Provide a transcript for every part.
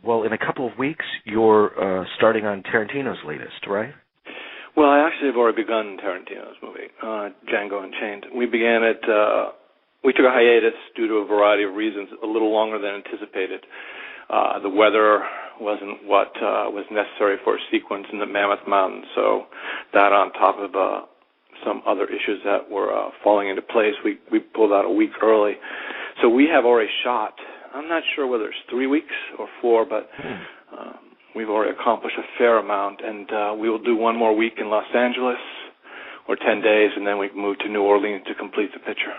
well, in a couple of weeks, you're starting on Tarantino's latest, right? Well, I actually have already begun Tarantino's movie, Django Unchained. We began it, we took a hiatus due to a variety of reasons, a little longer than anticipated. The weather wasn't what was necessary for a sequence in the Mammoth Mountains, so that on top of some other issues that were falling into place, we pulled out a week early. So we have already shot, I'm not sure whether it's 3 weeks or 4, but we've already accomplished a fair amount, and we will do one more week in Los Angeles, or 10 days, and then we can move to New Orleans to complete the picture.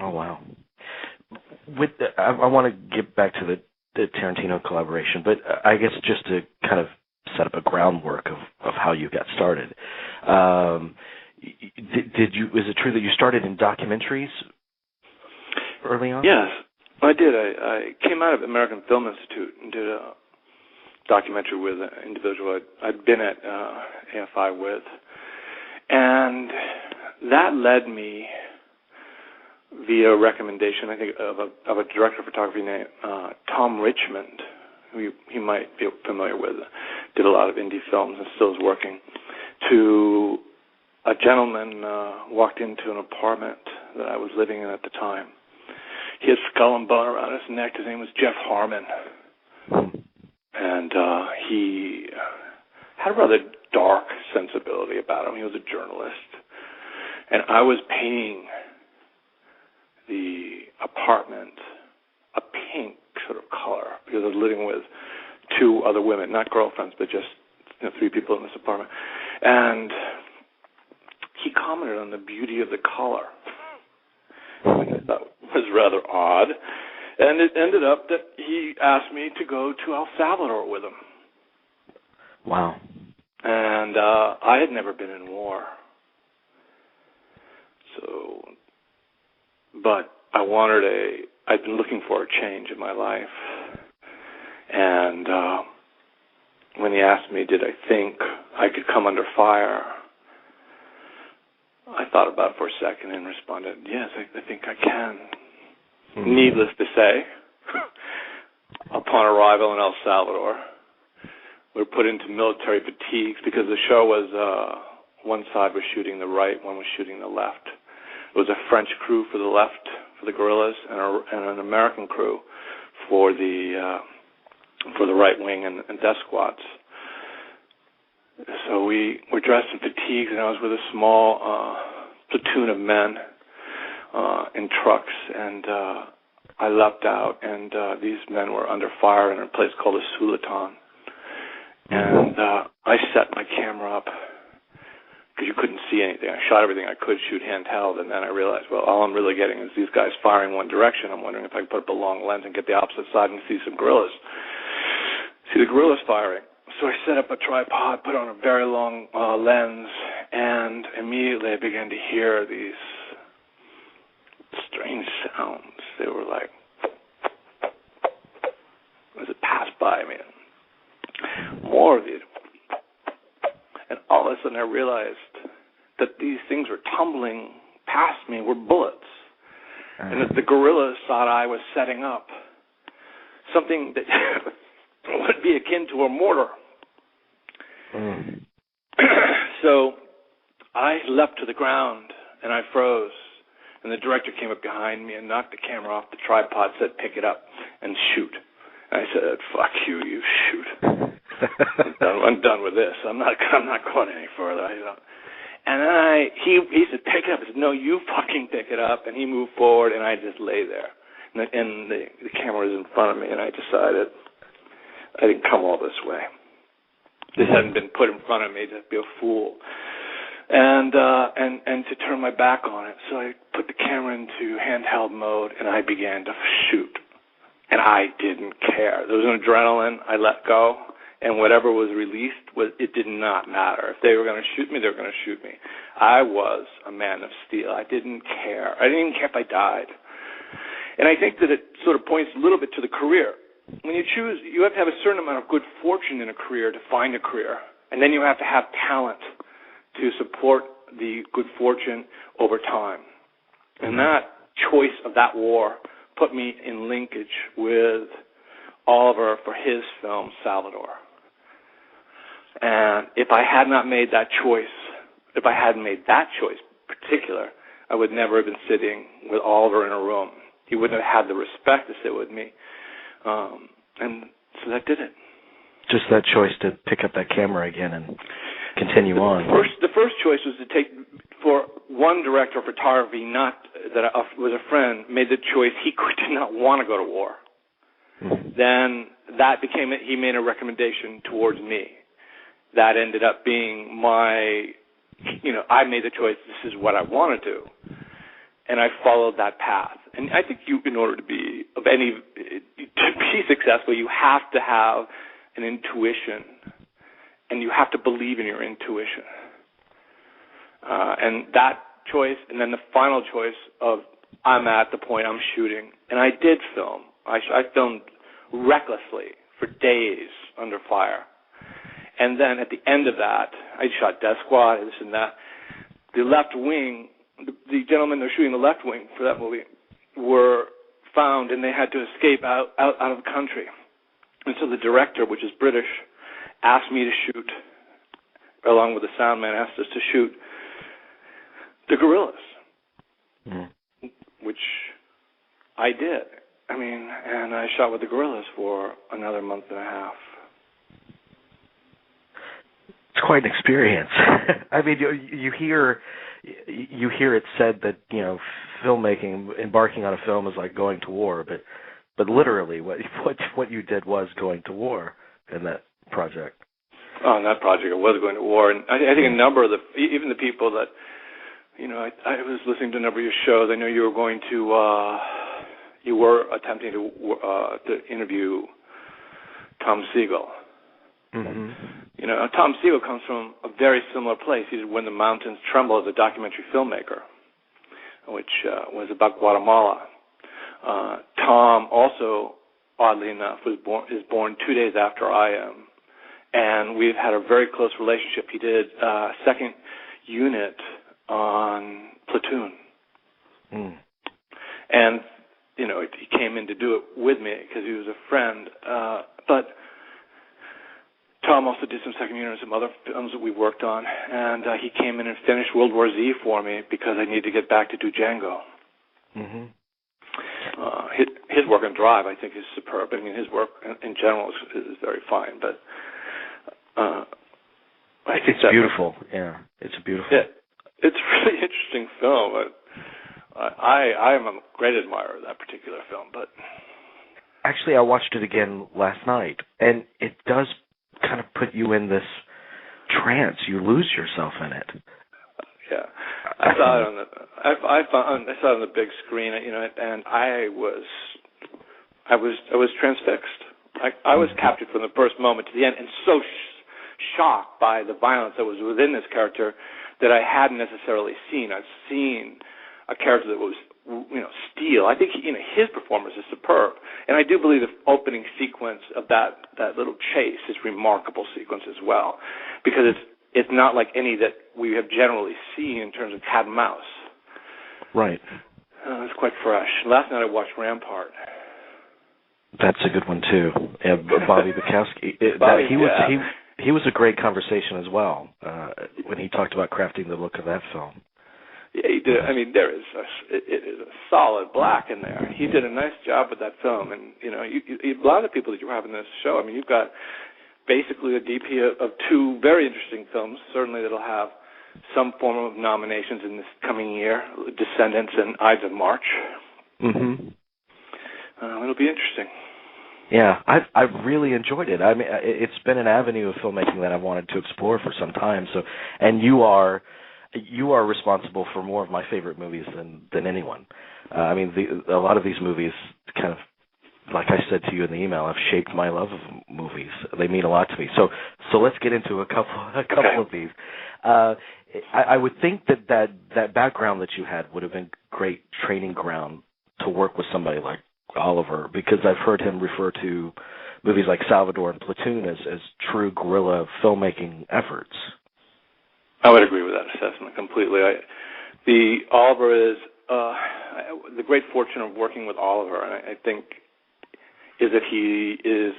Oh, wow. I want to get back to the Tarantino collaboration, but I guess just to kind of set up a groundwork of how you got started. Is it true that you started in documentaries early on? Yes, I did. I came out of American Film Institute and did a documentary with an individual I'd been at AFI with, and that led me via recommendation, I think, of a director of photography named Tom Richmond, who you might be familiar with, did a lot of indie films and still is working, to a gentleman walked into an apartment that I was living in at the time. He had skull and bone around his neck. His name was Jeff Harmon. And he had a rather dark sensibility about him. He was a journalist. And I was painting the apartment a pink sort of color because I was living with 2 other women, not girlfriends, but just 3 people in this apartment. And he commented on the beauty of the color, which I thought was rather odd. And it ended up that he asked me to go to El Salvador with him. Wow. And I had never been in war. But I'd been looking for a change in my life. And when he asked me, did I think I could come under fire, I thought about it for a second and responded, yes, I think I can. Mm-hmm. Needless to say, upon arrival in El Salvador, we were put into military fatigues because the show was, one side was shooting the right, one was shooting the left. It was a French crew for the left, for the guerrillas, and an American crew for the right wing and death squads. So we were dressed in fatigues, and I was with a small platoon of men in trucks, and I leapt out, and these men were under fire in a place called a Sulatan. And I set my camera up because you couldn't see anything. I shot everything I could shoot handheld, and then I realized, well, all I'm really getting is these guys firing one direction. I'm wondering if I could put up a long lens and get the opposite side and see some guerrillas. See the guerrillas firing. So I set up a tripod, put on a very long lens, and immediately I began to hear these strange sounds. They were like, as it passed by me, more of these. And all of a sudden I realized that these things were tumbling past me were bullets. And that the guerrillas thought I was setting up something that would be akin to a mortar. So I leapt to the ground and I froze. And the director came up behind me and knocked the camera off the tripod, said, pick it up and shoot. And I said, fuck you, you shoot. I'm done with this. I'm not going any further. And then he said, pick it up. I said, no, you fucking pick it up. And he moved forward, and I just lay there. And the camera was in front of me, and I decided I didn't come all this way. This hadn't been put in front of me to be a fool. And to turn my back on it. So I put the camera into handheld mode, and I began to shoot. And I didn't care. There was an adrenaline. I let go. And whatever was released, it did not matter. If they were going to shoot me, they were going to shoot me. I was a man of steel. I didn't care. I didn't even care if I died. And I think that it sort of points a little bit to the career. When you choose, you have to have a certain amount of good fortune in a career to find a career. And then you have to have talent to support the good fortune over time. And that choice of that war put me in linkage with Oliver for his film Salvador. And if I had not made that choice, if I hadn't made that choice in particular, I would never have been sitting with Oliver in a room. He wouldn't have had the respect to sit with me. And so that did it. Just that choice to pick up that camera again and continue on. The first choice was to take, for one director of photography, not that was a friend, made the choice he did not want to go to war. Mm-hmm. Then that became it. He made a recommendation towards me. That ended up being my, I made the choice. This is what I want to do, and I followed that path. And I think in order to be successful, you have to have an intuition, and you have to believe in your intuition. And that choice, and then the final choice of I'm at the point I'm shooting, and I did film. I filmed recklessly for days under fire. And then at the end of that, I shot Death Squad, this and that. The left wing, the gentlemen that were shooting the left wing for that movie were found, and they had to escape out of the country. And so the director, which is British, asked me to shoot, along with the sound man, asked us to shoot the guerrillas, which I did. And I shot with the guerrillas for another month and a half. It's quite an experience. You hear it said that filmmaking, embarking on a film is like going to war, but literally, what you did was going to war in that project. Oh, in that project, I was going to war, and I think a number of even the people that, I was listening to a number of your shows. I know you were going to, you were attempting to interview Tom Siegel. Mm-hmm. Tom Siegel comes from a very similar place. He did When the Mountains Tremble as a documentary filmmaker, which was about Guatemala. Tom also, oddly enough, is born 2 days after I am, and we've had a very close relationship. He did second unit on Platoon, and he came in to do it with me because he was a friend. But Tom also did some second unit and some other films that we worked on, and he came in and finished World War Z for me because I needed to get back to do Django. Mm-hmm. His work on Drive, I think, is superb. His work in general is very fine, but I think it's beautiful. Yeah, it's beautiful. Yeah, it's a really interesting film. I am a great admirer of that particular film. But actually, I watched it again last night, and it does kind of put you in this trance. You lose yourself in it. Yeah, I saw it on the big screen, and I was transfixed. I was captured from the first moment to the end, and so shocked by the violence that was within this character that I hadn't necessarily seen. I've seen a character that was, steel. I think his performance is superb, and I do believe the opening sequence of that little chase is a remarkable sequence as well, because it's not like any that we have generally seen in terms of cat and mouse. Right. It's quite fresh. Last night I watched Rampart. That's a good one too. Yeah, Bobby Bukowski. He was a great conversation as well when he talked about crafting the look of that film. Yeah, he did. It is a solid black in there. He did a nice job with that film, and a lot of the people that you're having this show. You've got basically a DP of two very interesting films. Certainly, that'll have some form of nominations in this coming year: Descendants and Ides of March. Mm-hmm. It'll be interesting. Yeah, I've really enjoyed it. It's been an avenue of filmmaking that I've wanted to explore for some time. So, and you are responsible for more of my favorite movies than anyone. A lot of these movies, kind of like I said to you in the email, have shaped my love of movies. They mean a lot to me. So let's get into a couple of these. I would think that background that you had would have been great training ground to work with somebody like Oliver, because I've heard him refer to movies like Salvador and Platoon as true guerrilla filmmaking efforts. I would agree with that assessment completely. Oliver is the great fortune of working with Oliver, and I think is that he is,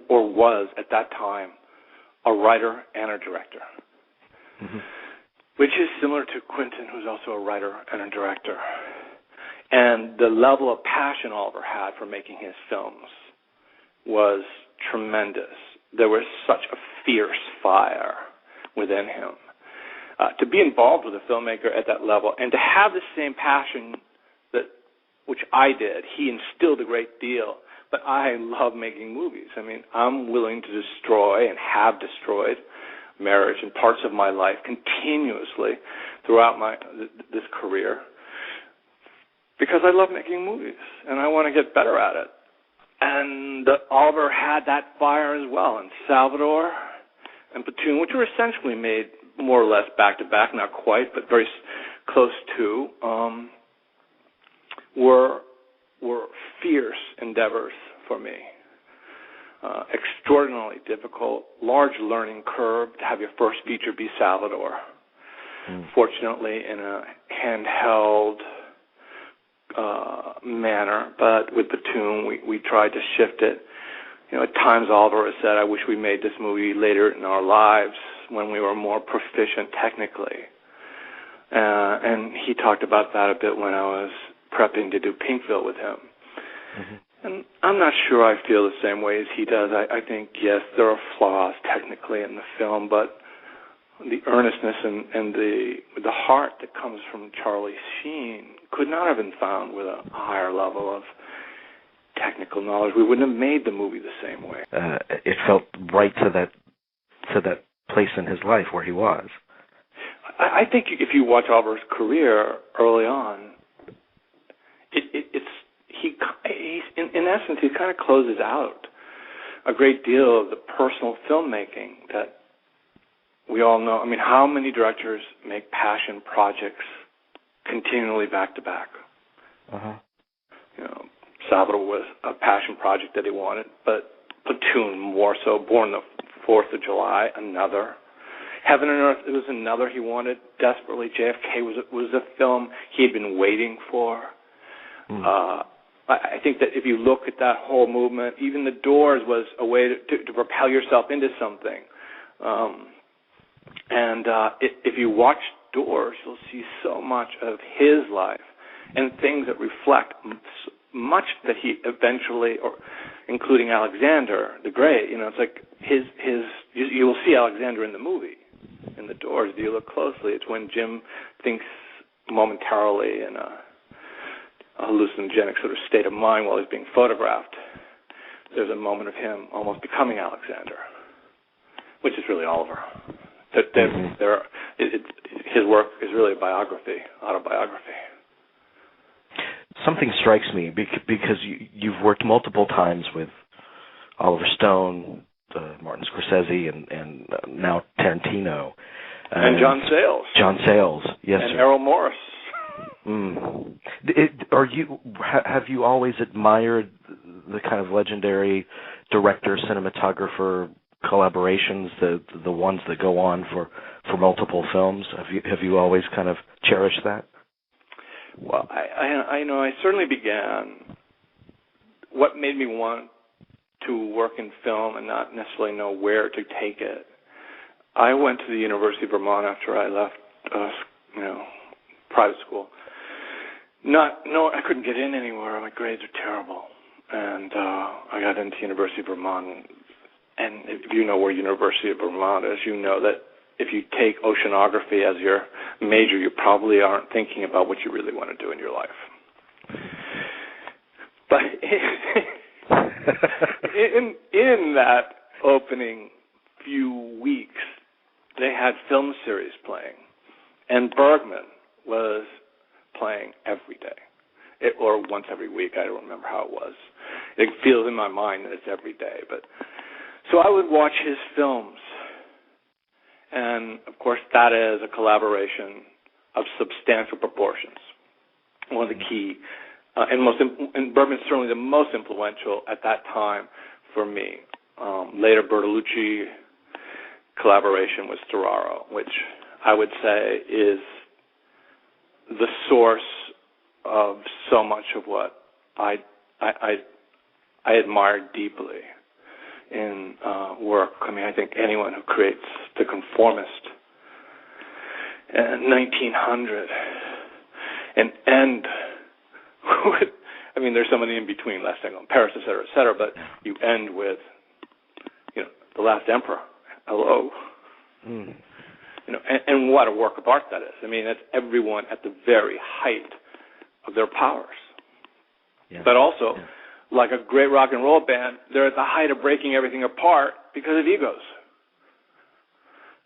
or was at that time, a writer and a director, which is similar to Quentin, who's also a writer and a director. And the level of passion Oliver had for making his films was tremendous. There was such a fierce fire within him. To be involved with a filmmaker at that level and to have the same passion which I did, he instilled a great deal. But I love making movies. I mean, I'm willing to destroy and have destroyed marriage and parts of my life continuously throughout this career because I love making movies and I want to get better at it. And Oliver had that fire as well. And Salvador and Platoon, which were essentially made more or less back-to-back, not quite, but very close to, were fierce endeavors for me. Extraordinarily difficult, large learning curve to have your first feature be Salvador. Fortunately, in a handheld manner, but with Platoon, we tried to shift it. You know, at times Oliver has said, I wish we made this movie later in our lives when we were more proficient technically. And he talked about that a bit when I was prepping to do Pinkville with him. And I'm not sure I feel the same way as he does. I think, yes, there are flaws technically in the film, but the earnestness and the heart that comes from Charlie Sheen could not have been found with a higher level of technical knowledge. We wouldn't have made the movie the same way. It felt right to that place in his life where he was. I think if you watch Oliver's career early on, he's in essence, he kind of closes out a great deal of the personal filmmaking that we all know. I mean, how many directors make passion projects continually back to back? You know, Salvador was a passion project that he wanted, but Platoon more so. Born the 4th of July, another. Heaven and Earth, it was another he wanted desperately. JFK was a film he had been waiting for. I think that if you look at that whole movement, even The Doors was a way to propel yourself into something. If you watch Doors, you'll see so much of his life and things that reflect much that he eventually, or including Alexander the Great, you know, it's like you will see Alexander in the movie, in The Doors. If you look closely, it's when Jim thinks momentarily in a hallucinogenic sort of state of mind while he's being photographed. There's a moment of him almost becoming Alexander, which is really Oliver. His work is really a autobiography. Something strikes me because you've worked multiple times with Oliver Stone, Martin Scorsese, and now Tarantino. And John Sayles. John Sayles, yes, and sir. Errol Morris. Have you always admired the kind of legendary director, cinematographer collaborations, the ones that go on for multiple films? Have you always kind of cherished that? Well, I know I certainly began. What made me want to work in film and not necessarily know where to take it, I went to the University of Vermont after I left, private school. I couldn't get in anywhere. My grades are terrible, and I got into University of Vermont. And if you know where University of Vermont is, you know that if you take oceanography as your major, you probably aren't thinking about what you really want to do in your life. But in that opening few weeks, they had film series playing, and Bergman was playing every day, or once every week. I don't remember how it was. It feels in my mind that it's every day. But so I would watch his films, and of course that is a collaboration of substantial proportions. One of the key, and Bergman's certainly the most influential at that time for me. Later Bertolucci collaboration with Storaro, which I would say is the source of so much of what I I admire deeply in work. I mean, I think anyone who creates The Conformist in 1900 and with, I mean, there's so many in between, Last Tango in Paris, et cetera, but you end with, The Last Emperor. Hello. And what a work of art that is. I mean, that's everyone at the very height of their powers. Yeah. But also, like a great rock and roll band, they're at the height of breaking everything apart because of egos.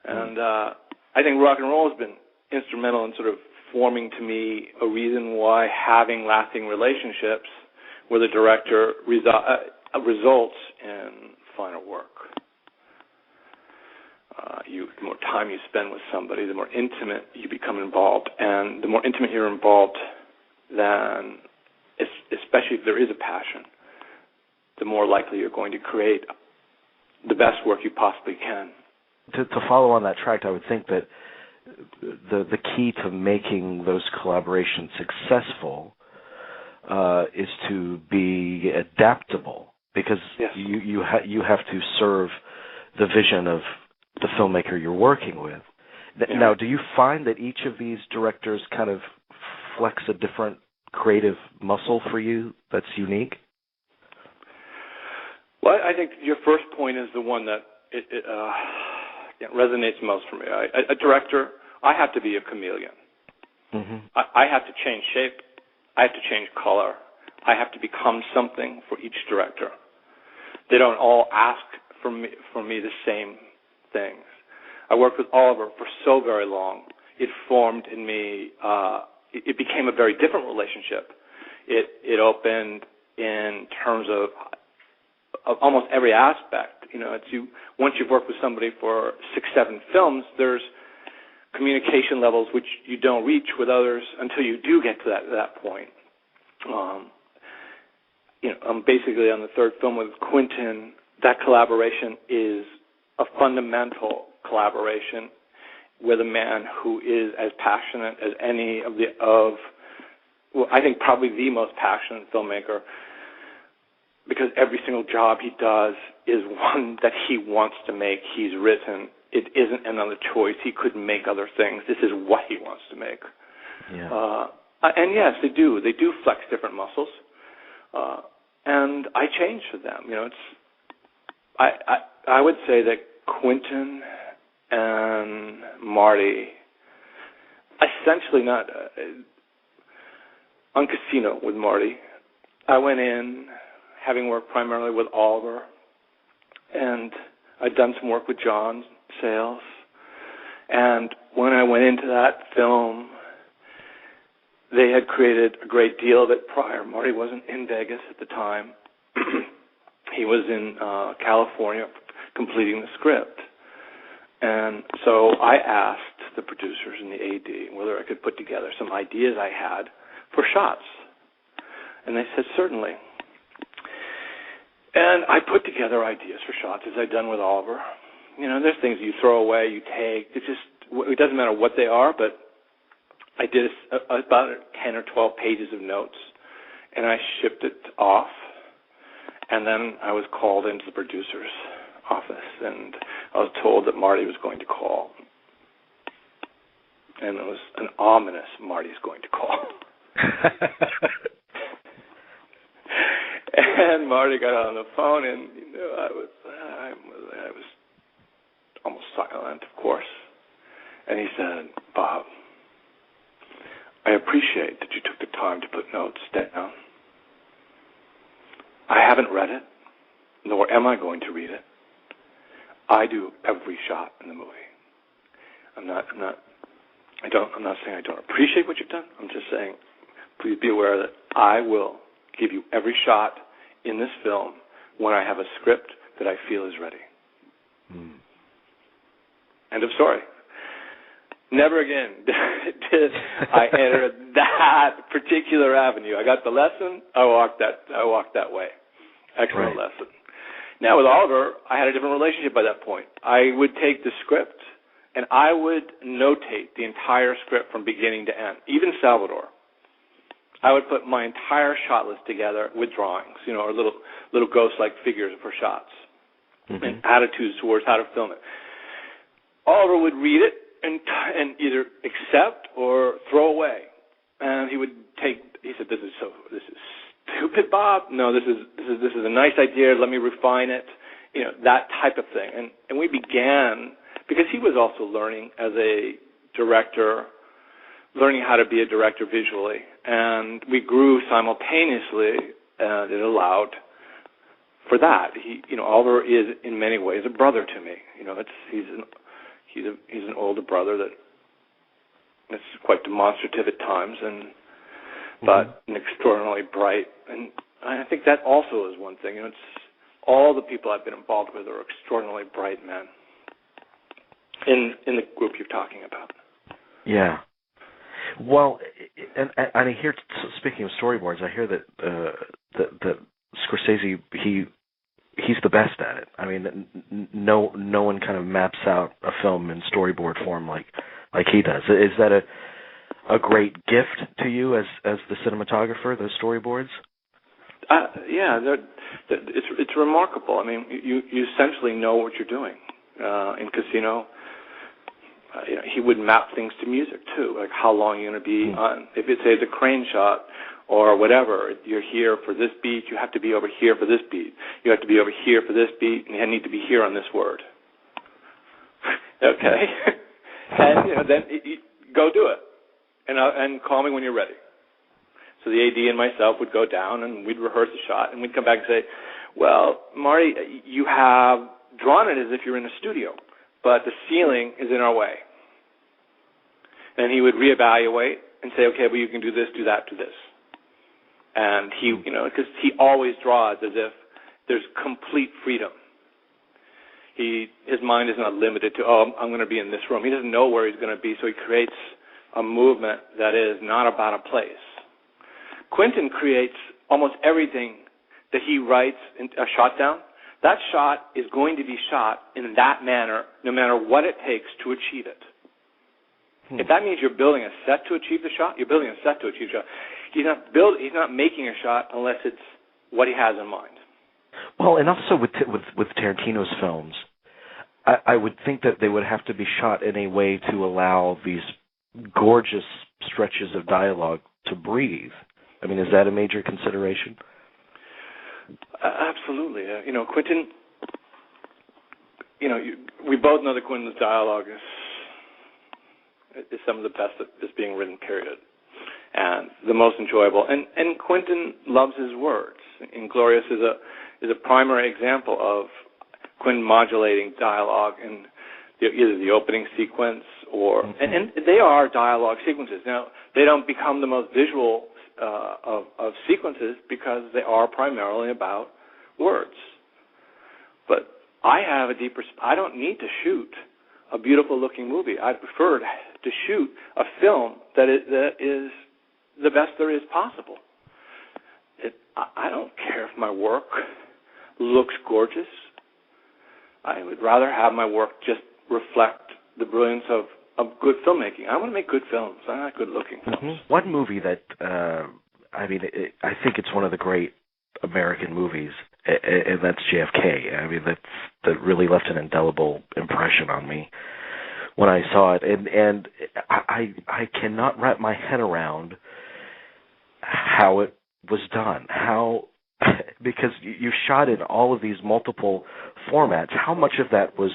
And I think rock and roll has been instrumental in sort of forming to me a reason why having lasting relationships with a director results in finer work. The more time you spend with somebody, the more intimate you become involved. And the more intimate you're involved, then, especially if there is a passion, the more likely you're going to create the best work you possibly can. To follow on that track, I would think that the key to making those collaborations successful is to be adaptable, because you have to serve the vision of the filmmaker you're working with. Now, do you find that each of these directors kind of flex a different creative muscle for you that's unique? Well, I think your first point is the one that it resonates most for me. A director, I have to be a chameleon. Mm-hmm. I have to change shape. I have to change color. I have to become something for each director. They don't all ask for me the same things. I worked with Oliver for so very long. It formed in me. It became a very different relationship. It opened in terms of almost every aspect. Once you've worked with somebody for 6-7 films, there's communication levels which you don't reach with others until you do get to that point. I'm basically on the third film with Quentin. That collaboration is a fundamental collaboration with a man who is as passionate as any I think probably the most passionate filmmaker, because every single job he does is one that he wants to make. He's written. It isn't another choice. He couldn't make other things. This is what he wants to make. Yeah. And yes, they do. They do flex different muscles. And I change for them. I would say that Quentin and Marty, essentially not on Casino with Marty, I went in having worked primarily with Oliver, and I'd done some work with John Sayles. And when I went into that film, they had created a great deal of it prior. Marty wasn't in Vegas at the time. He was in California completing the script. And so I asked the producers and the AD whether I could put together some ideas I had for shots. And they said, certainly. And I put together ideas for shots, as I'd done with Oliver. There's things you throw away, you take. It doesn't matter what they are, but I did about 10 or 12 pages of notes, and I shipped it off. And then I was called into the producer's office, and I was told that Marty was going to call. And it was an ominous Marty's going to call. And Marty got on the phone, and I was almost silent, of course. And he said, Bob, I appreciate that you took the time to put notes down. I haven't read it, nor am I going to read it. I do every shot in the movie. I'm not saying I don't appreciate what you've done. I'm just saying, please be aware that I will give you every shot in this film when I have a script that I feel is ready. End of story. Never again did I enter that particular avenue. I got the lesson. I walked that way. Excellent lesson. Now with Oliver, I had a different relationship by that point. I would take the script and I would notate the entire script from beginning to end. Even Salvador, I would put my entire shot list together with drawings, or little ghost-like figures for shots, and attitudes towards how to film it. Oliver would read it and either accept or throw away, and he said, "This is stupid, Bob. No, this is a nice idea. Let me refine it." That type of thing. And we began, because he was also learning as a director, learning how to be a director visually, and we grew simultaneously, and it allowed for that. Oliver is in many ways a brother to me. He's an older brother that's quite demonstrative at times, but extraordinarily bright. And I think that also is one thing. It's all the people I've been involved with are extraordinarily bright men in the group you're talking about. Yeah. Well, and I hear, speaking of storyboards, I hear that Scorsese, he's the best at it. I mean, no one kind of maps out a film in storyboard form like he does. Is that a great gift to you as the cinematographer, those storyboards? Yeah, it's remarkable. I mean, you essentially know what you're doing. In Casino, he would map things to music too, like how long you're going to be on. If it says a crane shot or whatever, you're here for this beat, you have to be over here for this beat. You have to be over here for this beat, and you need to be here on this word. Okay, and then go do it, and call me when you're ready. So the AD and myself would go down, and we'd rehearse the shot, and we'd come back and say, "Well, Marty, you have drawn it as if you're in a studio, but the ceiling is in our way." And he would reevaluate and say, "Okay, well, you can do this, do that, do this." And he, because he always draws as if there's complete freedom. His mind is not limited to, I'm going to be in this room. He doesn't know where he's going to be, so he creates a movement that is not about a place. Quentin creates almost everything that he writes in a shot down. That shot is going to be shot in that manner, no matter what it takes to achieve it. If that means you're building a set to achieve the shot, you're building a set to achieve the shot. He's not making a shot unless it's what he has in mind. Well, and also with Tarantino's films, I would think that they would have to be shot in a way to allow these gorgeous stretches of dialogue to breathe. I mean, is that a major consideration? Absolutely. Quentin, we both know that Quentin's dialogue is some of the best that is being written, period, and the most enjoyable. And Quentin loves his words. Inglourious is a primary example of Quentin modulating dialogue in either the opening sequence or and they are dialogue sequences. Now, they don't become the most visual of sequences because they are primarily about words. But I have a deeper. I don't need to shoot a beautiful-looking movie. I prefer to shoot a film that is the best there is possible. I don't care if my work looks gorgeous. I would rather have my work just reflect the brilliance of good filmmaking. I want to make good films. I like good-looking films. One movie that, I think it's one of the great American movies, and that's JFK. I mean, that really left an indelible impression on me when I saw it, and I cannot wrap my head around how it was done. Because you shot in all of these multiple formats. How much of that was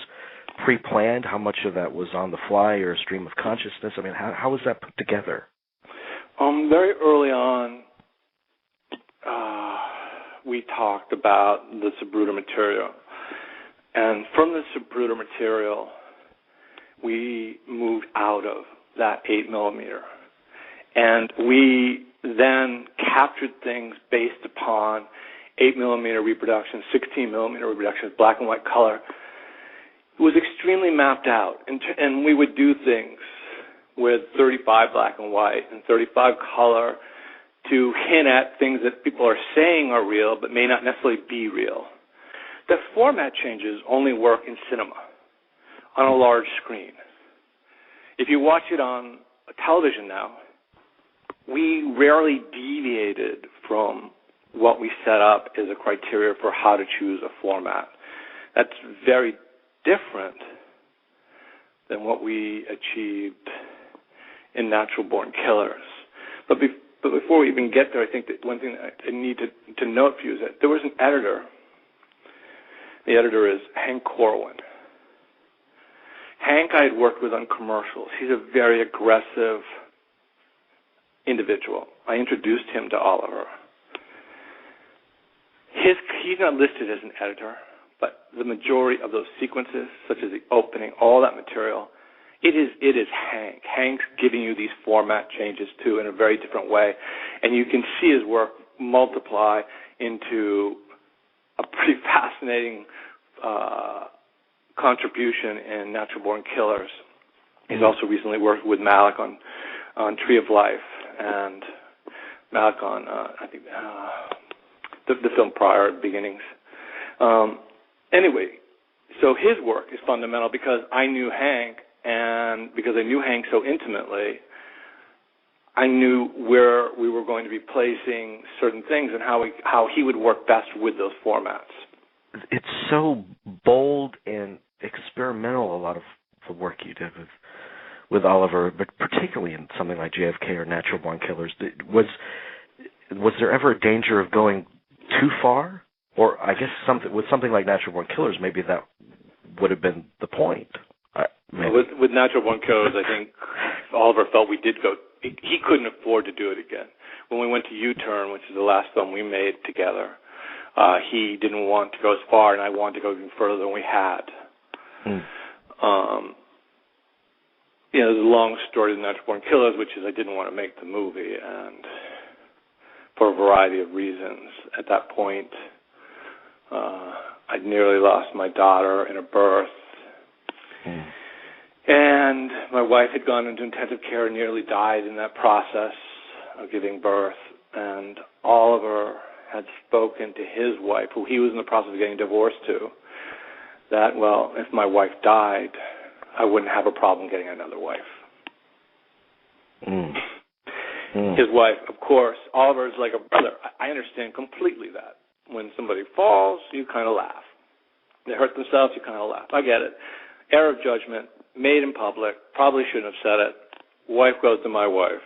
pre-planned? How much of that was on the fly or a stream of consciousness? I mean, how was that put together? Very early on, we talked about the Zapruder material. And from the Zapruder material, we moved out of that 8mm. And we then captured things based upon 8mm reproductions, 16mm reproductions, black and white color. It was extremely mapped out. And we would do things with 35 black and white and 35 color to hint at things that people are saying are real but may not necessarily be real. The format changes only work in cinema, on a large screen. If you watch it on television now, we rarely deviated from what we set up as a criteria for how to choose a format. That's very different than what we achieved in Natural Born Killers. But before we even get there, I think that one thing that I need to note for you is that there was an editor. The editor is Hank Corwin. Hank I had worked with on commercials. He's a very aggressive individual. I introduced him to Oliver. He's not listed as an editor, but the majority of those sequences, such as the opening, all that material, it is Hank. Hank's giving you these format changes, too, in a very different way. And you can see his work multiply into a pretty fascinating contribution in Natural Born Killers. He's also recently worked with Malick on Tree of Life, and Malick on, I think, the film prior, Beginnings. Anyway, so his work is fundamental because I knew Hank, and because I knew Hank so intimately, I knew where we were going to be placing certain things and how he would work best with those formats. It's so bold and experimental, a lot of the work you did with Oliver, but particularly in something like JFK or Natural Born Killers. Was there ever a danger of going too far? Or I guess with something like Natural Born Killers, maybe that would have been the point. With Natural Born Killers, I think Oliver felt we did go. He couldn't afford to do it again. When we went to U-Turn, which is the last film we made together, he didn't want to go as far, and I wanted to go even further than we had. There's a long story of Natural Born Killers, which is I didn't want to make the movie, and for a variety of reasons. At that point, I'd nearly lost my daughter in a birth, and my wife had gone into intensive care and nearly died in that process of giving birth, and Oliver had spoken to his wife, who he was in the process of getting divorced to, that, well, if my wife died, I wouldn't have a problem getting another wife. His wife, of course, Oliver's like a brother. I understand completely that. When somebody falls, you kind of laugh. They hurt themselves, you kind of laugh. I get it. Error of judgment, made in public, probably shouldn't have said it. Wife goes to my wife.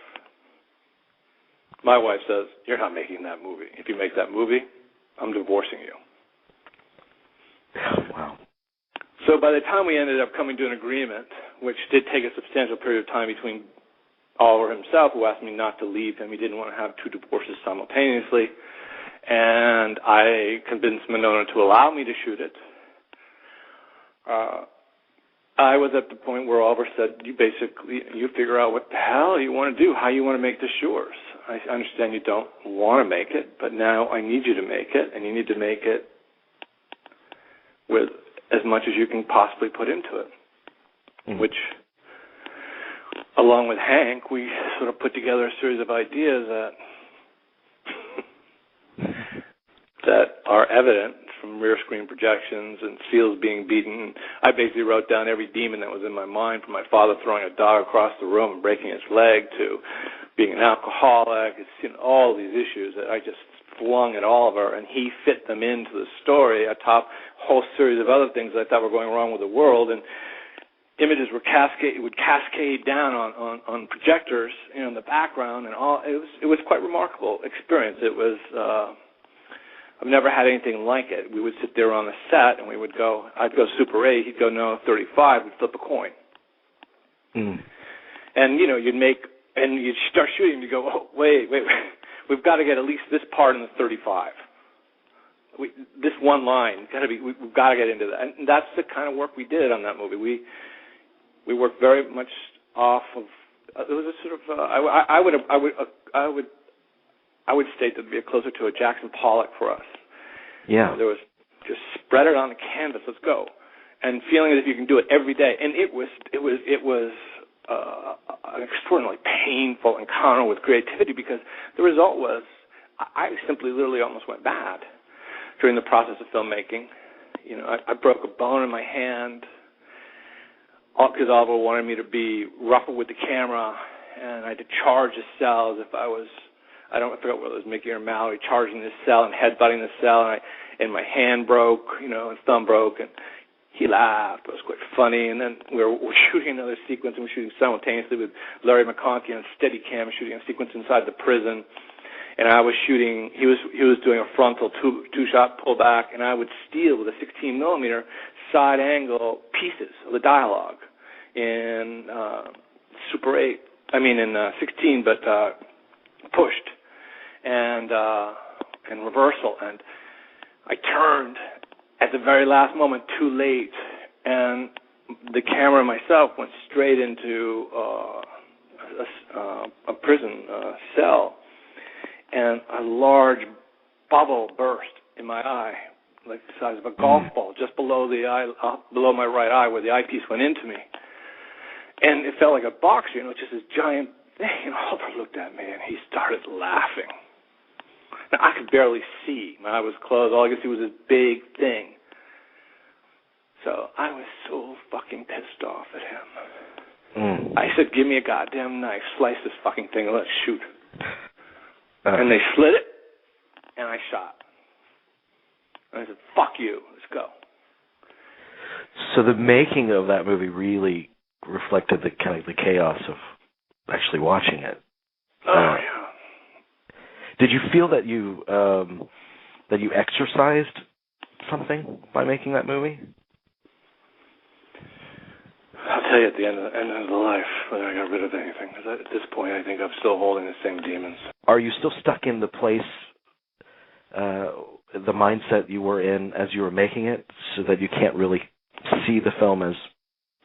My wife says, you're not making that movie. If you make that movie, I'm divorcing you. Wow. So by the time we ended up coming to an agreement, which did take a substantial period of time between Oliver himself, who asked me not to leave him. He didn't want to have two divorces simultaneously. And I convinced Monona to allow me to shoot it. I was at the point where Oliver said, you figure out what the hell you want to do, how you want to make this yours. I understand you don't want to make it, but now I need you to make it, and you need to make it with as much as you can possibly put into it, which, along with Hank, we sort of put together a series of ideas that are evident from rear screen projections and seals being beaten. I basically wrote down every demon that was in my mind, from my father throwing a dog across the room and breaking its leg to being an alcoholic. It's all these issues that I just flung at Oliver, and he fit them into the story atop a whole series of other things that I thought were going wrong with the world. And images would cascade down on projectors, in the background, and all. It was quite a remarkable experience. It was. I've never had anything like it. We would sit there on the set, and I'd go Super 8, he'd go no 35. We'd flip a coin, and you'd start shooting. You go, oh, wait, we've got to get at least this part in the 35. This one line we've got to get into that, and that's the kind of work we did on that movie. We worked very much off of. It was a sort of. I would state that it'd be closer to a Jackson Pollock for us. Yeah. There was just spread it on the canvas. Let's go, and feeling as if you can do it every day. And it was an extraordinarily painful encounter with creativity, because the result was I simply literally almost went bad during the process of filmmaking. I broke a bone in my hand, all because Oliver wanted me to be rougher with the camera and I had to charge the cell as if I forgot whether it was Mickey or Mallory, charging this cell and headbutting the cell, and my hand broke, and thumb broke, and he laughed. It was quite funny. And then we're shooting another sequence, and we're shooting simultaneously with Larry McConkie on Steadicam, shooting a sequence inside the prison. And I was shooting. He was doing a frontal two-shot pullback, and I would steal with a 16 millimeter side angle pieces of the dialogue in Super 8. I mean in 16, but pushed and reversal. And I turned at the very last moment, too late, and the camera and myself went straight into a prison cell. And a large bubble burst in my eye, like the size of a golf ball, just below the eye, below my right eye, where the eyepiece went into me. And it felt like a boxer, just this giant thing. And Oliver looked at me, and he started laughing. Now, I could barely see. My eye was closed. All I could see was this big thing. So I was so fucking pissed off at him. I said, give me a goddamn knife, slice this fucking thing, and let's shoot. And they slit it, and I shot. And I said, fuck you, let's go. So the making of that movie really reflected the kind of the chaos of actually watching it. Oh, yeah. Did you feel that you exercised something by making that movie? I'll tell you at the end of the life whether I got rid of anything. Because at this point, I think I'm still holding the same demons. Are you still stuck in the place, the mindset you were in as you were making it, so that you can't really see the film as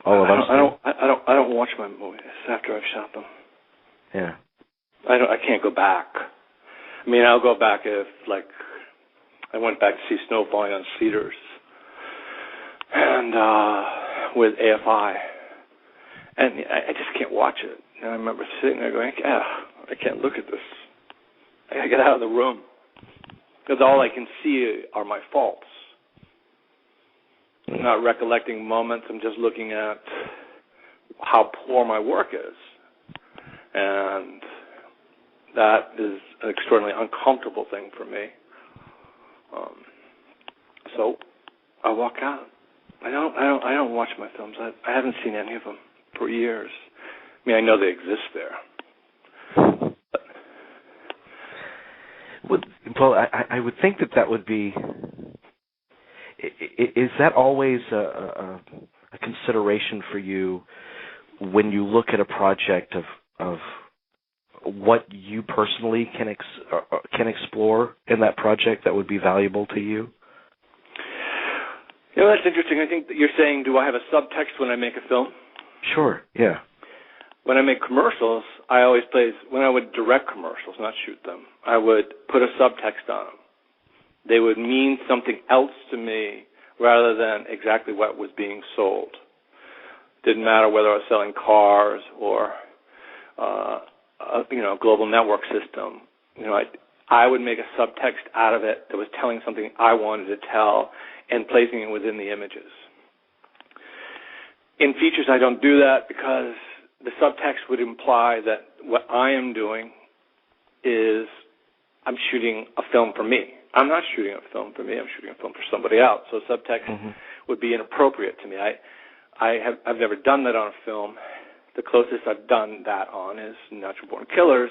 all of us? I don't watch my movies after I've shot them. Yeah. I can't go back. I mean, I'll go back if, like, I went back to see Snow Falling on Cedars, and with AFI, and I just can't watch it. And I remember sitting there going, I can't look at this. I gotta get out of the room, because all I can see are my faults. I'm not recollecting moments. I'm just looking at how poor my work is, and that is an extraordinarily uncomfortable thing for me. So I walk out. I don't watch my films. I haven't seen any of them for years. I mean, I know they exist there. Well, I would think that would be. Is that always a consideration for you when you look at a project of what you personally can explore in that project that would be valuable to you? That's interesting. I think that you're saying, do I have a subtext when I make a film? Sure, yeah. When I make commercials, when I would direct commercials, not shoot them, I would put a subtext on them. They would mean something else to me rather than exactly what was being sold. Didn't matter whether I was selling cars or a global network system. I would make a subtext out of it that was telling something I wanted to tell and placing it within the images. In features, I don't do that because the subtext would imply that what I am doing is I'm shooting a film for me. I'm not shooting a film for me. I'm shooting a film for somebody else. So subtext would be inappropriate to me. I've never done that on a film. The closest I've done that on is Natural Born Killers,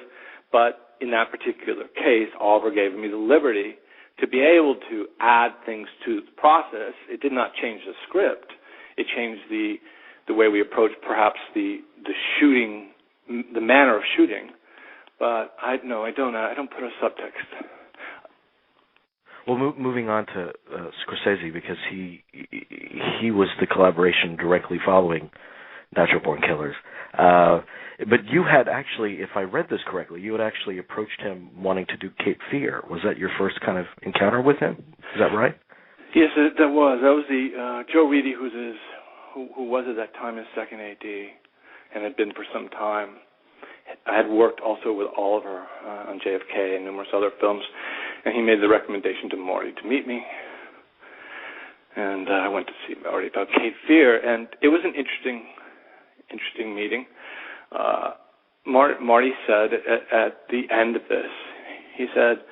but in that particular case, Oliver gave me the liberty to be able to add things to the process. It did not change the script. It changed the way we approach perhaps the shooting, the manner of shooting. But I don't put a subtext. Well, moving on to Scorsese, because he was the collaboration directly following Natural Born Killers. But you had actually, if I read this correctly, you had actually approached him wanting to do Cape Fear. Was that your first kind of encounter with him? Is that right? Yes, that was. That was the Joe Reedy, who was at that time his second AD and had been for some time. I had worked also with Oliver on JFK and numerous other films, and he made the recommendation to Marty to meet me. And I went to see Marty about Cape Fear, and it was an interesting meeting. Marty said at the end of this, he said,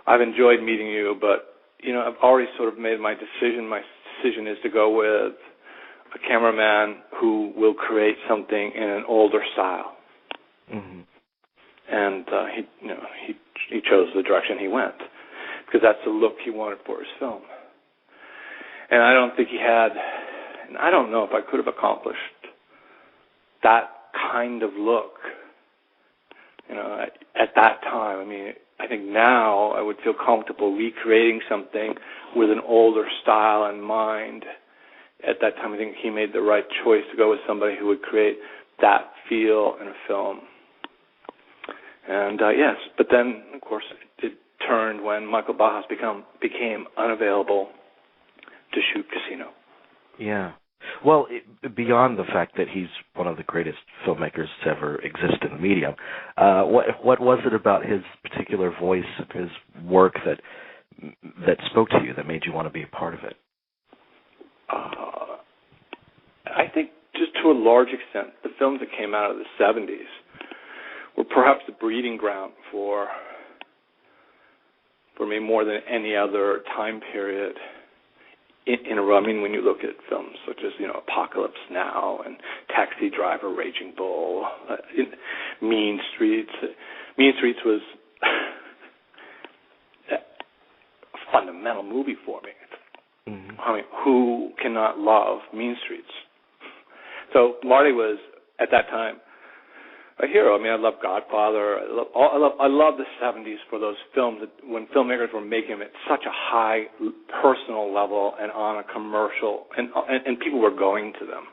"I've enjoyed meeting you, but I've already sort of made my decision. My decision is to go with a cameraman who will create something in an older style." Mm-hmm. And he chose the direction he went because that's the look he wanted for his film. And I don't think he had, and I don't know if I could have accomplished that kind of look, at that time. I mean, I think now I would feel comfortable recreating something with an older style in mind. At that time, I think he made the right choice to go with somebody who would create that feel in a film. And yes, but then, of course, it turned when Michael Bachas became unavailable to shoot Casino. Yeah. Well, beyond the fact that he's one of the greatest filmmakers to ever exist in the medium, what was it about his particular voice and his work that spoke to you, that made you want to be a part of it? I think just to a large extent, the films that came out of the 70s were perhaps the breeding ground for me more than any other time period in a row. I mean, when you look at films such as, Apocalypse Now and Taxi Driver, Raging Bull, Mean Streets. Mean Streets was a fundamental movie for me. Mm-hmm. I mean, who cannot love Mean Streets? So Marty was, at that time, a hero. I mean, I love Godfather. I love the 70s for those films that when filmmakers were making them at such a high personal level and on a commercial, and people were going to them.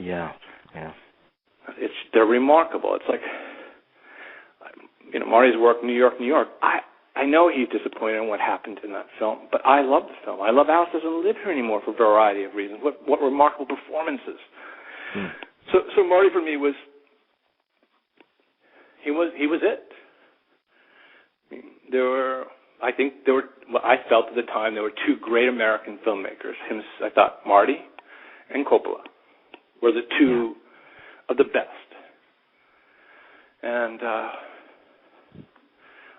Yeah. They're remarkable. It's like, Marty's work, New York. I know he's disappointed in what happened in that film, but I love the film. I love Alice Doesn't Live Here Anymore for a variety of reasons. What remarkable performances. So Marty for me was. He was it. I felt at the time there were two great American filmmakers. I thought Marty and Coppola were the two of the best. And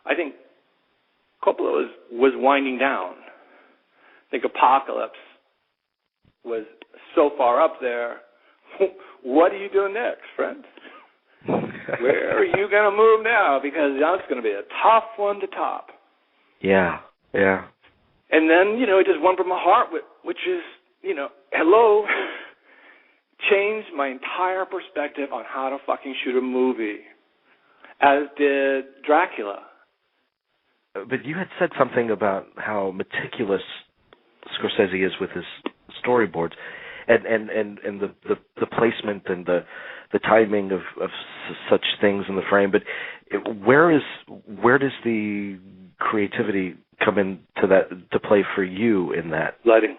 I think Coppola was winding down. I think Apocalypse was so far up there. What are you doing next, friend? Where are you going to move now? Because that's going to be a tough one to top. Yeah. And then, it just went from my heart, which is, hello, changed my entire perspective on how to fucking shoot a movie, as did Dracula. But you had said something about how meticulous Scorsese is with his storyboards, and the placement and the timing of such things in the frame. But where does the creativity come into that to play for you in that? Lighting.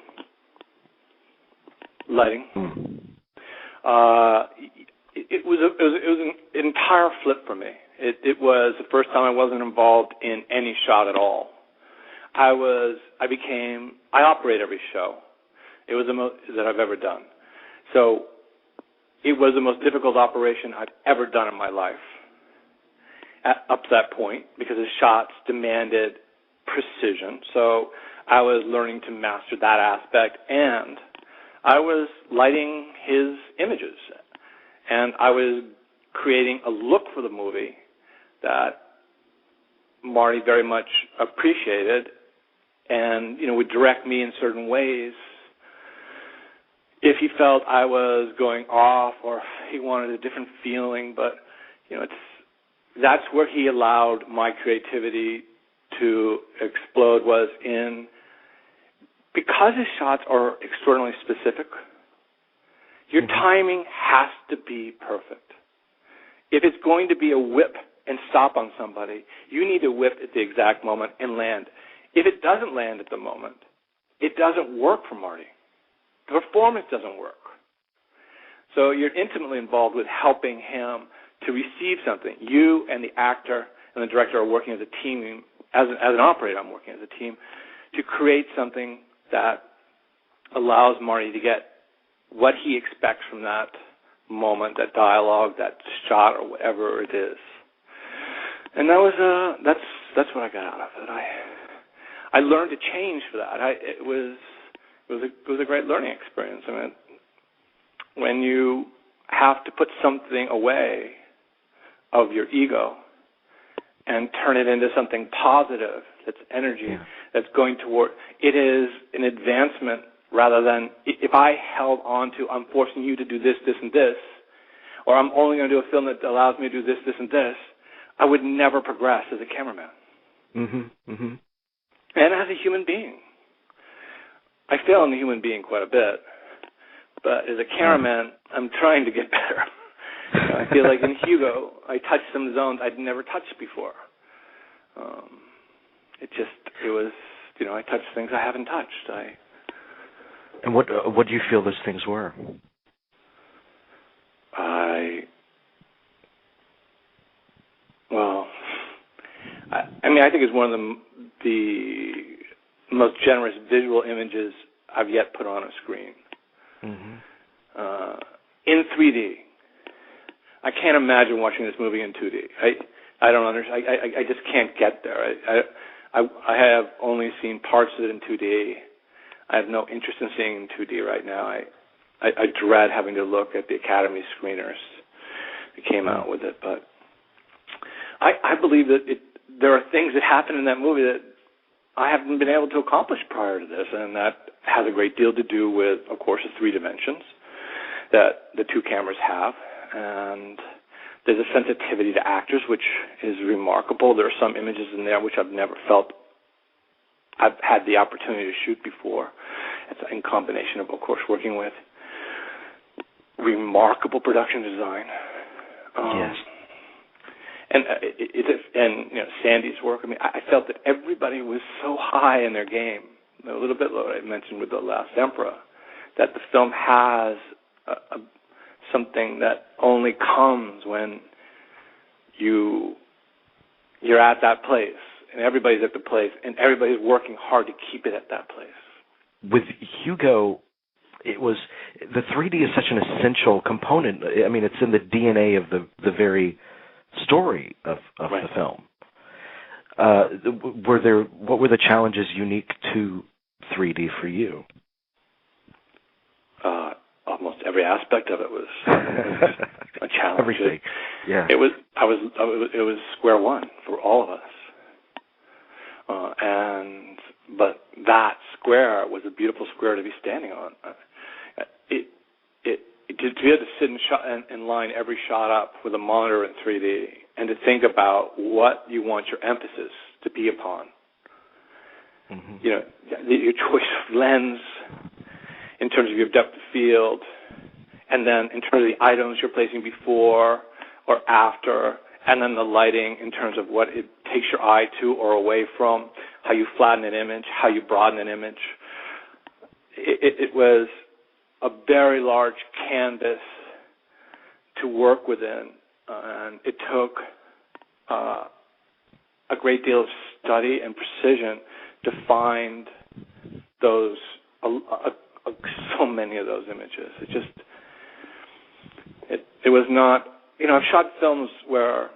It was an entire flip for me. It was the first time I wasn't involved in any shot at all. I operate every show. It was the most that I've ever done. So it was the most difficult operation I've ever done in my life up to that point, because the shots demanded precision. So I was learning to master that aspect, and I was lighting his images, and I was creating a look for the movie that Marty very much appreciated, and would direct me in certain ways if he felt I was going off or he wanted a different feeling. But that's where he allowed my creativity to explode, was in, because his shots are extraordinarily specific, your timing has to be perfect. If it's going to be a whip and stop on somebody, you need to whip at the exact moment and land. If it doesn't land at the moment, it doesn't work for Marty. The performance doesn't work. So you're intimately involved with helping him to receive something. You and the actor and the director are working as a team. As an operator, I'm working as a team to create something that allows Marty to get what he expects from that moment, that dialogue, that shot, or whatever it is. And that was that's what I got out of it. I learned to change for that. It was a great learning experience. I mean, when you have to put something away of your ego and turn it into something positive, that's energy, that's going toward, it is an advancement rather than, if I held on to, I'm forcing you to do this, this, and this, or I'm only going to do a film that allows me to do this, this, and this, I would never progress as a cameraman. Mm-hmm. Mm-hmm. And as a human being. I fail in the human being quite a bit, but as a cameraman, I'm trying to get better. I feel like in Hugo, I touched some zones I'd never touched before. I touched things I haven't touched. And what do you feel those things were? I think it's one of the most generous visual images I've yet put on a screen. Mm-hmm. In 3D. I can't imagine watching this movie in 2D. I don't understand. I just can't get there. I have only seen parts of it in 2D. I have no interest in seeing it in 2D right now. I dread having to look at the Academy screeners that came out with it. But I believe that there are things that happen in that movie that I haven't been able to accomplish prior to this, and that has a great deal to do with, of course, the 3 dimensions that the 2 cameras have, and there's a sensitivity to actors, which is remarkable. There are some images in there which I've never felt I've had the opportunity to shoot before. It's in combination of course, working with remarkable production design. Yes. And Sandy's work. I mean, I felt that everybody was so high in their game. A little bit what I mentioned with The Last Emperor, that the film has something that only comes when you're at that place, and everybody's at the place, and everybody's working hard to keep it at that place. With Hugo, it was the 3D is such an essential component. I mean, it's in the DNA of the very story of right. the film. What were the challenges unique to 3D for you? Almost every aspect of it was a challenge. Everything, yeah. It was square one for all of us, but that square was a beautiful square to be standing on. To be able to sit and line every shot up with a monitor in 3D, and to think about what you want your emphasis to be upon. Mm-hmm. Your choice of lens, in terms of your depth of field, and then in terms of the items you're placing before or after, and then the lighting in terms of what it takes your eye to or away from, how you flatten an image, how you broaden an image. It was a very large canvas to work within, and it took a great deal of study and precision to find those so many of those images. It was not, I've shot films where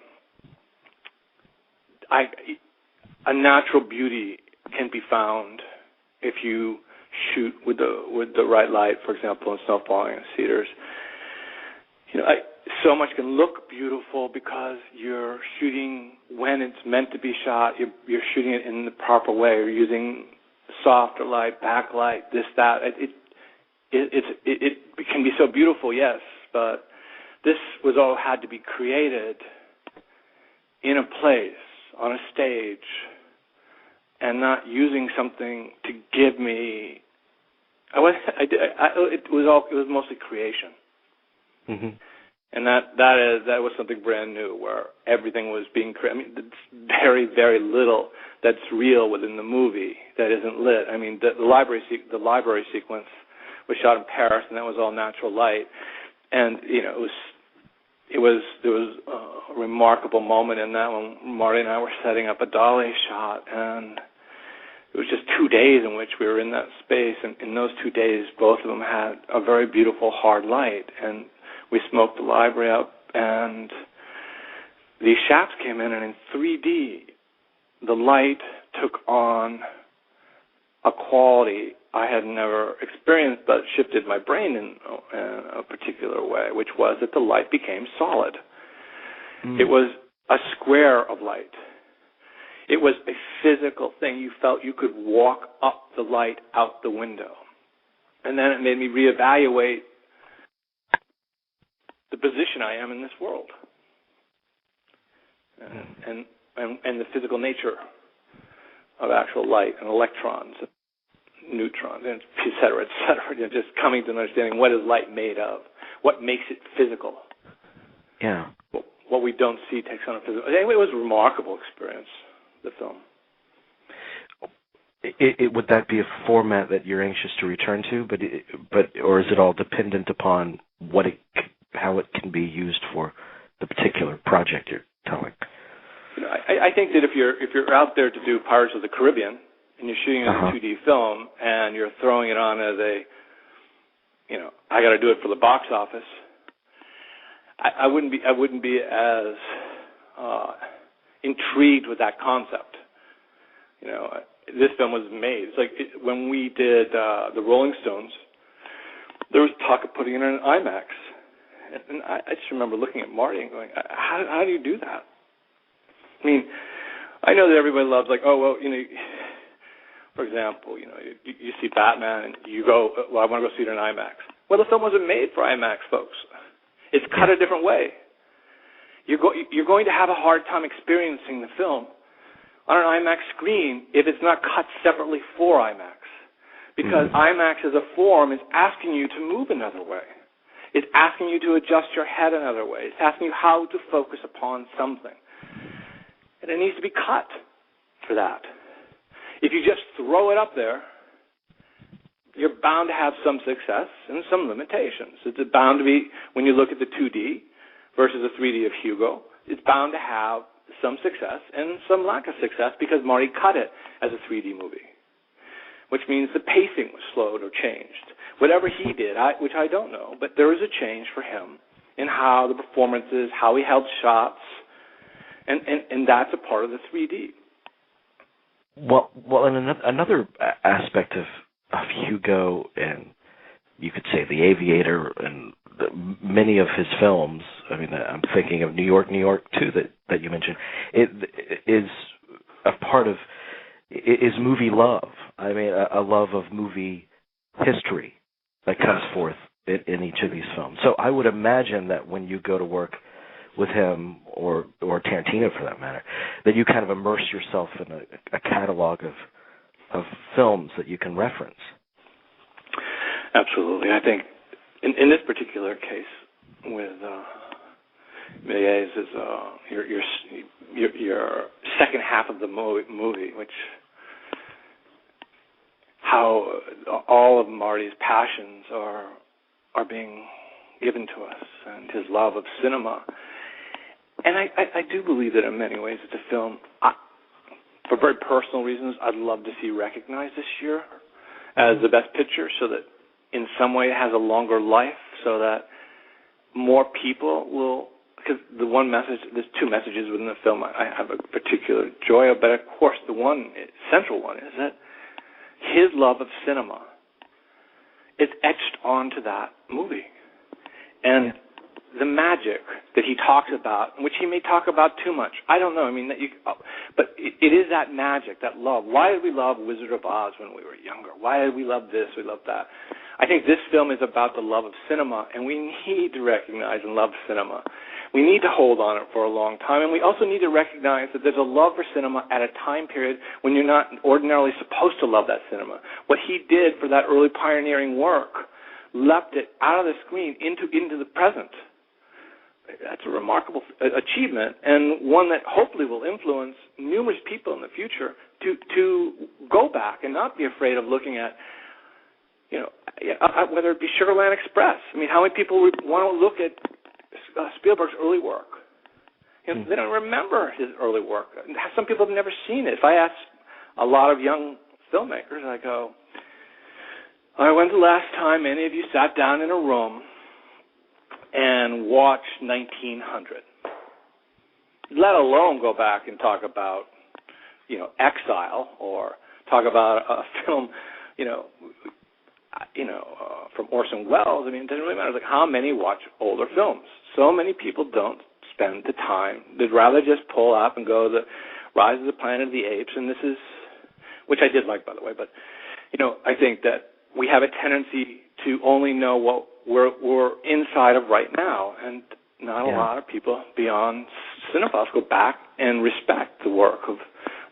a natural beauty can be found if you shoot with the right light, for example, in snow falling and cedars. So much can look beautiful because you're shooting when it's meant to be shot. You're shooting it in the proper way. You're using softer light, backlight, this, that. It can be so beautiful, yes, but this was all had to be created in a place, on a stage, and not using something to give me. It was mostly creation, mm-hmm. and that was something brand new, where everything was being created. I mean, there's very, very little that's real within the movie that isn't lit. I mean, the library sequence was shot in Paris, and that was all natural light, and there was a remarkable moment in that when Marty and I were setting up a dolly shot, and it was just 2 days in which we were in that space, and in those 2 days, both of them had a very beautiful hard light, and we smoked the library up, and these shafts came in, and in 3D, the light took on a quality I had never experienced, but shifted my brain in a particular way, which was that the light became solid. It was a square of light. It was a physical thing. You felt you could walk up the light out the window. And then it made me reevaluate the position I am in this world and the physical nature of actual light and electrons, and neutrons, and et cetera, just coming to an understanding what is light made of, what makes it physical. Yeah. What we don't see takes on a physical. Anyway, it was a remarkable experience, the film. Would that be a format that you're anxious to return to, or is it all dependent upon how it can be used for the particular project you're telling? I think that if you're out there to do Pirates of the Caribbean and you're shooting a 2D film and you're throwing it on as I got to do it for the box office, I wouldn't be as intrigued with that concept. This film was made. It's like when we did the Rolling Stones, there was talk of putting it in an IMAX. And I just remember looking at Marty and going, how do you do that? I mean, I know that everybody loves, for example, you see Batman and you go, well, I want to go see it in IMAX. Well, the film wasn't made for IMAX, folks. It's cut a different way. You're going to have a hard time experiencing the film on an IMAX screen if it's not cut separately for IMAX. Because IMAX as a form is asking you to move another way. It's asking you to adjust your head another way. It's asking you how to focus upon something. And it needs to be cut for that. If you just throw it up there, you're bound to have some success and some limitations. It's bound to be, when you look at the 2D versus the 3D of Hugo, it's bound to have some success and some lack of success because Marty cut it as a 3D movie, which means the pacing was slowed or changed. Whatever he did, which I don't know, but there was a change for him in how the performances, how he held shots, and that's a part of the 3D. Well, and another aspect of Hugo, and you could say The Aviator, and many of his films. I mean, I'm thinking of New York too, that you mentioned. It is a part of is movie love. I mean, a love of movie history that comes forth in each of these films. So I would imagine that when you go to work with him or Tarantino for that matter, that you kind of immerse yourself in a catalog of films that you can reference. Absolutely. I think in this particular case with Méliès is your second half of the movie, which how all of Marty's passions are being given to us, and his love of cinema. And I do believe that in many ways it's a film, for very personal reasons, I'd love to see recognized this year as the best picture, so that in some way it has a longer life, so that more people will, because the one message, there's two messages within the film I have a particular joy of, but of course the central one is that his love of cinema is etched onto that movie. And the magic that he talks about, which he may talk about too much, I don't know. I mean, but it is that magic, that love. Why did we love Wizard of Oz when we were younger? Why did we love this? We love that. I think this film is about the love of cinema, and we need to recognize and love cinema. We need to hold on it for a long time, and we also need to recognize that there's a love for cinema at a time period when you're not ordinarily supposed to love that cinema. What he did for that early pioneering work leapt it out of the screen into the present. That's a remarkable achievement, and one that hopefully will influence numerous people in the future to go back and not be afraid of looking at, whether it be Sugarland Express. I mean, how many people would want to look at Spielberg's early work? They don't remember his early work. Some people have never seen it. If I ask a lot of young filmmakers, I go, all right, when's the last time any of you sat down in a room and watch 1900, let alone go back and talk about, Exile, or talk about a film, from Orson Welles. I mean, it doesn't really matter. It's like, how many watch older films? So many people don't spend the time. They'd rather just pull up and go the Rise of the Planet of the Apes, and this is, which I did like, by the way, but, I think that we have a tendency to only know what we're inside of right now, and not a lot of people beyond cinephiles go back and respect the work of,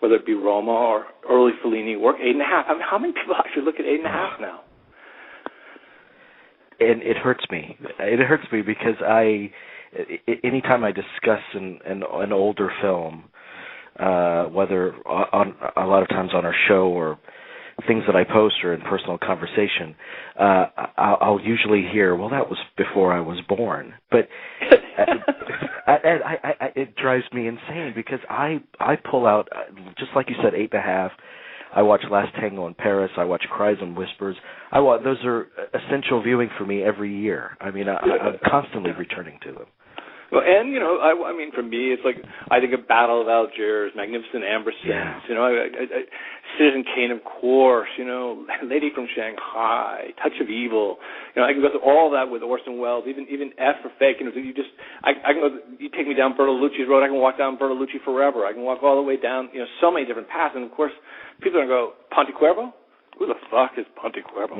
whether it be Roma or early Fellini work, 8.5. I mean, how many people actually look at 8.5 now? And it hurts me. It hurts me because anytime I discuss an older film, whether a lot of times on our show or things that I post or in personal conversation, I'll usually hear, well, that was before I was born. But it drives me insane because I pull out, just like you said, 8.5. I watch Last Tango in Paris. I watch Cries and Whispers. Those are essential viewing for me every year. I mean, I'm constantly returning to them. Well, and, I mean, for me, it's like, I think of Battle of Algiers, Magnificent Amber Scenes, Citizen Kane, of course, Lady from Shanghai, Touch of Evil. I can go through all that with Orson Welles, even F for Fake. I can go, you take me down Bertolucci's road, I can walk down Bertolucci forever. I can walk all the way down, so many different paths. And, of course, people are going to go, Pontecuervo? Who the fuck is Pontecuervo?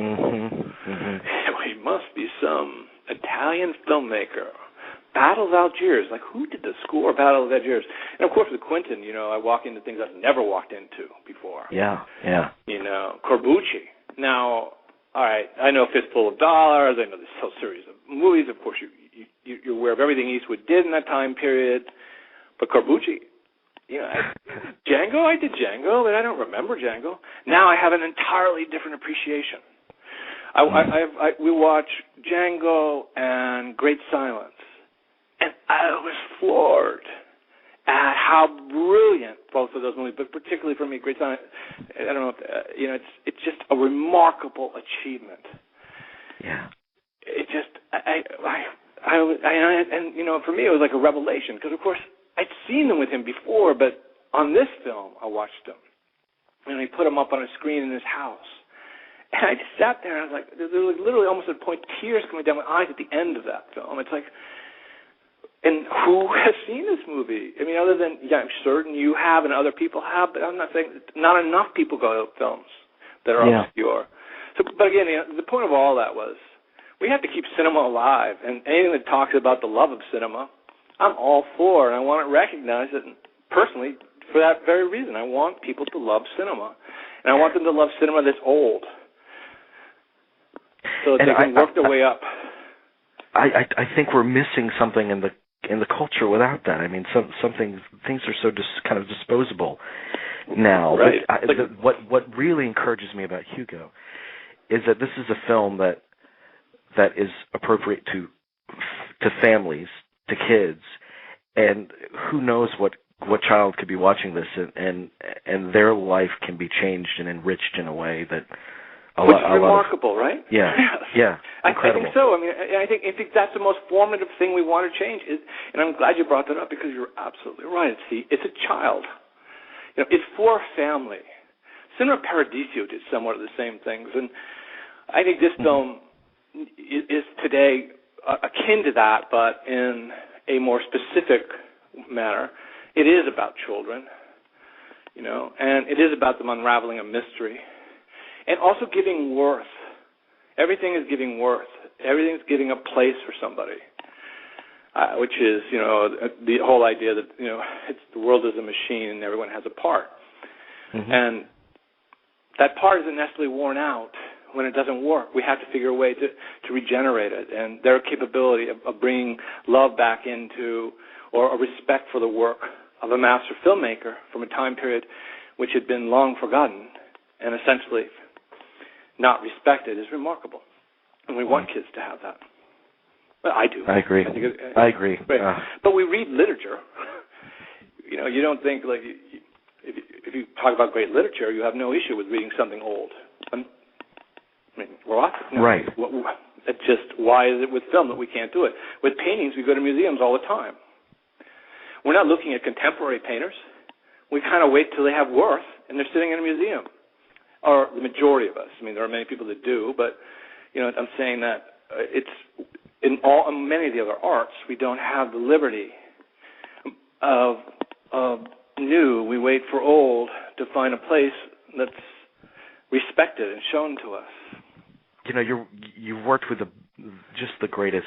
He must be some Italian filmmaker. Battle of Algiers, like, who did the score of Battle of Algiers? And, of course, with Quentin, I walk into things I've never walked into before. Yeah. Corbucci. Now, all right, I know Fistful of Dollars, I know this whole series of movies. Of course, you're aware of everything Eastwood did in that time period. But Corbucci, Django, I did Django, but I don't remember Django. Now I have an entirely different appreciation. We watch Django and Great Silence. And I was floored at how brilliant both of those movies, but particularly for me, Great Silence. I don't know, it's just a remarkable achievement. Yeah. It just, for me, it was like a revelation because, of course, I'd seen them with him before, but on this film, I watched them, and he put them up on a screen in his house. And I just sat there, and I was like, there was literally almost a point, tears coming down my eyes at the end of that film. It's like, and who has seen this movie? I mean, other than, I'm certain you have and other people have, but I'm not saying not enough people go to films that are obscure. So, but again, the point of all that was we have to keep cinema alive, and anything that talks about the love of cinema, I'm all for, and I want to recognize it personally for that very reason. I want people to love cinema, and I want them to love cinema that's old, so that they can work their way up. I think we're missing something in the culture without that. I mean, things are so kind of disposable now. Right. But what really encourages me about Hugo is that this is a film that is appropriate to families, to kids, and who knows what child could be watching this and their life can be changed and enriched in a way that. Which is remarkable, right? Yeah, yeah, incredible. I think so. I mean, I think that's the most formative thing we want to change. And I'm glad you brought that up because you're absolutely right. It's a child. It's for family. Cinema Paradiso did somewhat of the same things, and I think this film is today akin to that, but in a more specific manner. It is about children, and it is about them unraveling a mystery. And also giving worth. Everything is giving worth. Everything's giving a place for somebody, which is, the whole idea that, the world is a machine and everyone has a part. Mm-hmm. And that part isn't necessarily worn out when it doesn't work. We have to figure a way to regenerate it. And their capability of bringing love back into, or a respect for the work of a master filmmaker from a time period which had been long forgotten and essentially not respected is remarkable. And we want kids to have that. Well, I do. I agree. I agree. But we read literature. You don't think, like, if you talk about great literature, you have no issue with reading something old. I mean, we're authors. Right. It's just, why is it with film that we can't do it? With paintings, we go to museums all the time. We're not looking at contemporary painters. We kind of wait till they have worth, and they're sitting in a museum. Or the majority of us. I mean, there are many people that do, but I'm saying that it's in many of the other arts, we don't have the liberty of new. We wait for old to find a place that's respected and shown to us. You've worked with just the greatest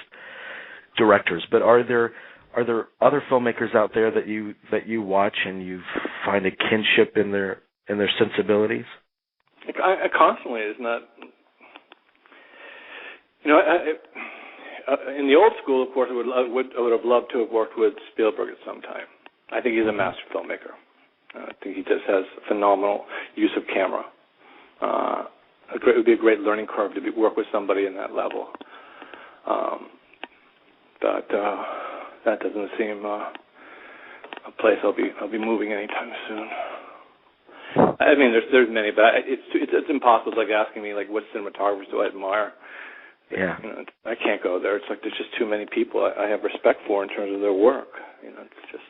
directors, but are there other filmmakers out there that you watch and you find a kinship in their sensibilities? I constantly, isn't that? In the old school, of course, I would have loved to have worked with Spielberg at some time. I think he's a master filmmaker. I think he just has phenomenal use of camera. It would be a great learning curve to work with somebody in that level. But that doesn't seem a place I'll be moving anytime soon. I mean, there's many, but it's impossible. It's like asking me, like, what cinematographers do I admire? Yeah. I can't go there. It's like there's just too many people I have respect for in terms of their work. It's just.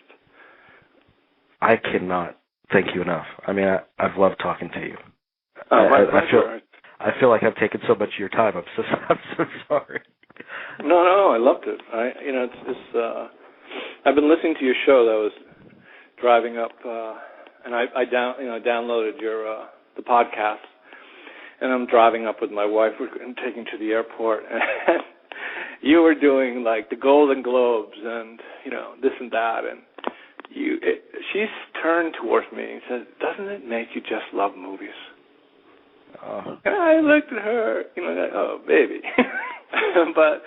I cannot thank you enough. I mean, I've loved talking to you. My pleasure. I feel like I've taken so much of your time. I'm so sorry. No, I loved it. I've been listening to your show. That was driving up, and I downloaded the podcast, and I'm driving up with my wife. We're taking to the airport, and you were doing like the Golden Globes and this and that, and she's turned towards me and said, "Doesn't it make you just love movies?" And I looked at her, like, oh, baby. But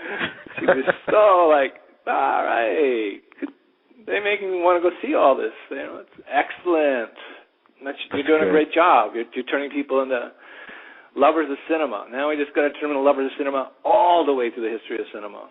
she was so like, all right, they're making me want to go see all this. It's excellent. You're doing a great job. You're turning people into lovers of cinema. Now we just got to turn them into lovers of cinema all the way through the history of cinema.